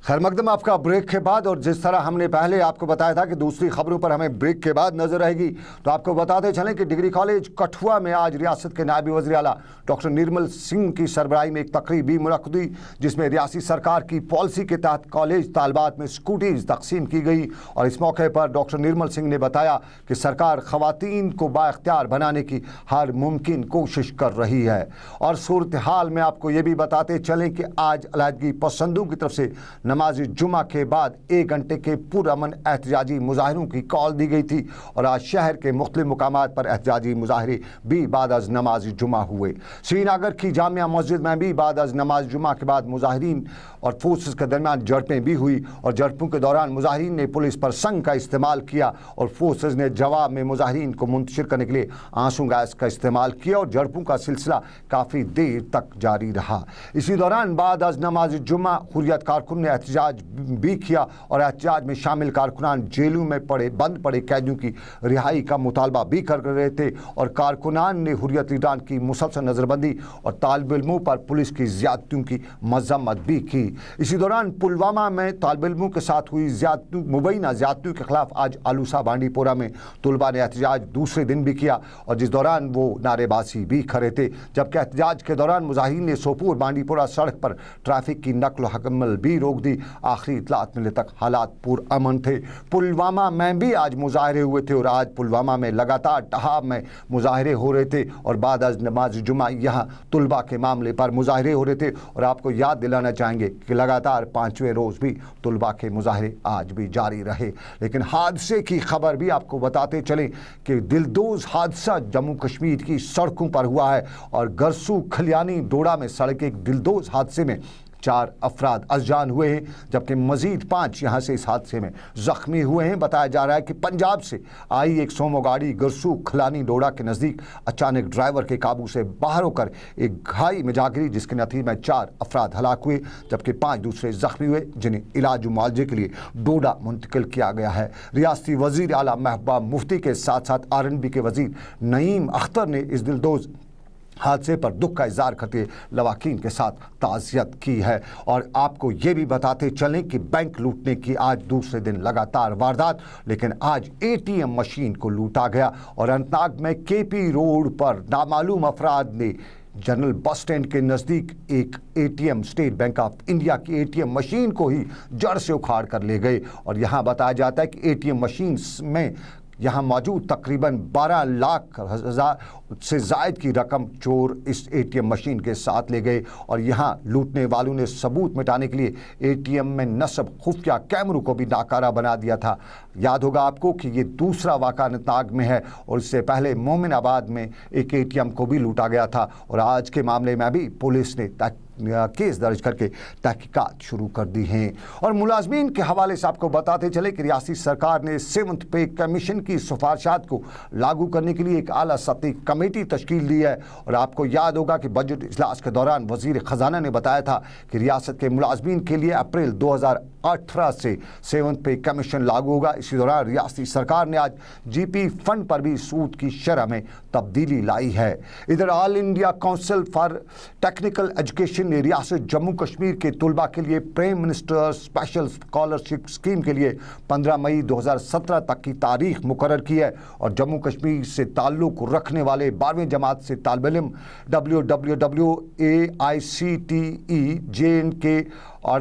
खैर मकदम आपका ब्रेक के बाद, और जिस तरह हमने पहले आपको बताया था कि दूसरी खबरों पर हमें ब्रेक के बाद नजर रहेगी, तो आपको बताते चलें कि डिग्री कॉलेज कठुआ में आज रियासत के नायब वज़ीर आला डॉक्टर निर्मल सिंह की सरबराही में एक तकरीब भी मुनक्किद हुई, जिसमें रियासी सरकार की पॉलिसी के तहत कॉलेज तालबात में स्कूटीज तकसीम की गई। और इस मौके पर डॉक्टर निर्मल सिंह ने बताया कि सरकार ख़वातीन को बाइख्तियार बनाने की हर मुमकिन कोशिश कर रही है। और सूरत हाल में आपको ये भी बताते चलें कि आज अलहदगी पसंदों की तरफ से नमाज जुमा के बाद 1 घंटे के पुरअमन एहतजाजी मुजाहरों की कॉल दी गई थी, और आज शहर के मुख्तलिफ मुकामात पर एहतजाजी मुजाहरे भी बाद अज नमाज जुमा हुए। श्रीनगर की जामिया मस्जिद में भी बाद अज नमाज जुमा के बाद मुजाहरीन और फोर्सेस के दरमियान झड़पें भी हुई, और झड़पों के दौरान मुजाहरीन ने पुलिस पर संग का इस्तेमाल किया, और फोर्सेस ने जवाब में मुजाहरीन को मुंतशिर करने के लिए आंसू गैस का इस्तेमाल किया, और झड़पों का सिलसिला काफ़ी देर तक जारी रहा। इसी दौरान बाद अज नमाज जुमा हुर्रियत कारकुन ने एहतजाज भी किया, और एहतजाज में शामिल कारकुनान जेलों में बंद पड़े कैदियों की रिहाई का मुतालबा भी कर रहे थे, और कारकुनान ने हुर्रियत लीडरान की मुसलसल नज़रबंदी और तालिब इल्मों पर पुलिस की ज़्यादतियों की मजम्मत भी की। इसी दौरान पुलवामा में तालिब इल्मों के साथ हुई मुबैना ज़्यादतियों के खिलाफ आज आलूसा बांडीपोरा में तलबा ने एहतजाज दूसरे दिन भी किया, और जिस दौरान वो नारेबाजी भी खड़े थे। जबकि एहतजाज के दौरान मुजाहिरीन ने सोपोर बांडीपोरा सड़क पर ट्रैफिक की नकल हकमल भी रोक दी। आखिरी इतलात मिलने तक हालात पुरअमन थे। पुलवामा में भी आज मुजाहरे हुए थे, और आज पुलवामा में लगातार टहाब में मुजाहरे हो रहे थे, और बाद आज नमाज जुमा यहाँ तलबा के मामले पर मुजाहरे हो रहे थे। और आपको याद दिलाना चाहेंगे कि लगातार 5वें रोज़ भी तलबा के मुजाहरे आज भी जारी रहे। लेकिन हादसे की खबर भी आपको बताते चलें कि दिलदोज हादसा जम्मू कश्मीर की सड़कों पर हुआ है, और गरसू खलियानी डोडा में सड़क एक दिलदोज हादसे में 4 अफराद अज़जान हुए हैं, जबकि मज़ीद 5 यहाँ से इस हादसे में ज़ख्मी हुए हैं। बताया जा रहा है कि पंजाब से आई एक सोमो गाड़ी गरसू खलानी डोडा के नज़दीक अचानक ड्राइवर के काबू से बाहर होकर एक खाई में जा गिरी, जिसके नतीजे में 4 अफराद हलाक हुए, जबकि 5 दूसरे ज़ख्मी हुए, जिन्हें इलाज मुआवजे के लिए डोडा मुंतकिल किया गया है। रियासती वज़ीर आला महबूबा मुफ्ती के साथ साथ RNB के वज़ीर नईम अख्तर ने इस दिलदोज हादसे पर दुख का इज़हार करते लवाकीन के साथ ताज़ियत की है। और आपको ये भी बताते चलें कि बैंक लूटने की आज दूसरे दिन लगातार वारदात, लेकिन आज ATM मशीन को लूटा गया, और अनंतनाग में KP रोड पर नामालूम अफराद ने जनरल बस स्टैंड के नज़दीक एक ATM state bank of India की ATM मशीन को ही जड़ से उखाड़ कर ले गए। और यहाँ बताया जाता है कि ATM मशीन में यहाँ मौजूद तकरीबन 12 लाख से ज़ायद की रकम चोर इस ATM मशीन के साथ ले गए, और यहाँ लूटने वालों ने सबूत मिटाने के लिए ATM में नस्ब खुफिया कैमरों को भी नाकारा बना दिया था। याद होगा आपको कि ये दूसरा वाक़ा अनंतनाग में है, और इससे पहले मोमिनाबाद में एक ATM को भी लूटा गया था, और आज के मामले में भी पुलिस ने केस दर्ज करके तहकीकात शुरू कर दी हैं। और मुलाजमीन के हवाले से आपको बताते चले कि रियासी सरकार ने 7th पे कमीशन की सिफारिशात को लागू करने के लिए एक आला सतही कमेटी तश्कील दी है। और आपको याद होगा कि बजट इजलास के दौरान वजीर ख़जाना ने बताया था कि रियासत के मुलाजमीन के लिए अप्रैल 2018 से 7th पे कमीशन लागू होगा। इसी दौरान रियासती सरकार ने आज GP फंड पर भी सूद की शरह में तब्दीली लाई है। इधर all India council for technical education ने रियासत जम्मू कश्मीर के तलबा के लिए prime minister special scholarship scheme के लिए 15 मई 2017 तक की तारीख मुकर्रर की है, और जम्मू कश्मीर से ताल्लुक़ रखने वाले 12वीं जमात से तालिब इल्म www.AICTE.JNK और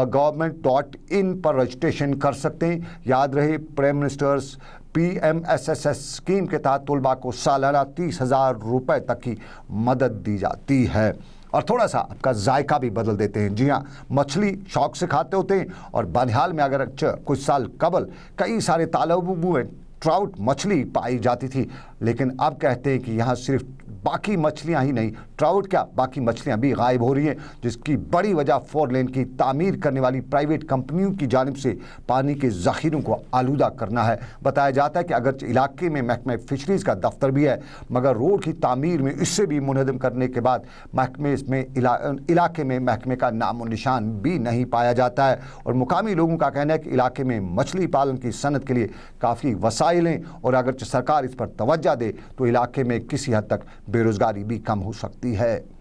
government.in पर रजिस्ट्रेशन कर सकते हैं। याद रहे, प्राइम मिनिस्टर्स PMSSS स्कीम के तहत तलबा को सालाना 30,000 रुपये तक की मदद दी जाती है। और थोड़ा सा आपका जायका भी बदल देते हैं। जी हाँ, मछली शौक से खाते होते हैं, और बनिहाल में अगर कुछ साल कबल कई सारे तालाबों में ट्राउट मछली पाई जाती थी, लेकिन अब कहते हैं कि यहाँ सिर्फ बाकी मछलियाँ ही नहीं, ट्राउट क्या बाकी मछलियाँ भी गायब हो रही हैं, जिसकी बड़ी वजह 4 लेन की तामीर करने वाली प्राइवेट कंपनियों की जानिब से पानी के ज़ख़ीरों को आलूदा करना है। बताया जाता है कि अगर इलाके में महकमे फ़िशरीज़ का दफ्तर भी है, मगर रोड की तामीर में इससे भी मुनहदम करने के बाद महकमे में इलाके में महकमे का नामो निशान भी नहीं पाया जाता है। और मुकामी लोगों का कहना है कि इलाके में मछली पालन की सनत के लिए काफ़ी वसाइल हैं, और अगर सरकार इस पर तवज्जो दे तो इलाके में किसी हद तक बेरोज़गारी भी कम हो सकती है।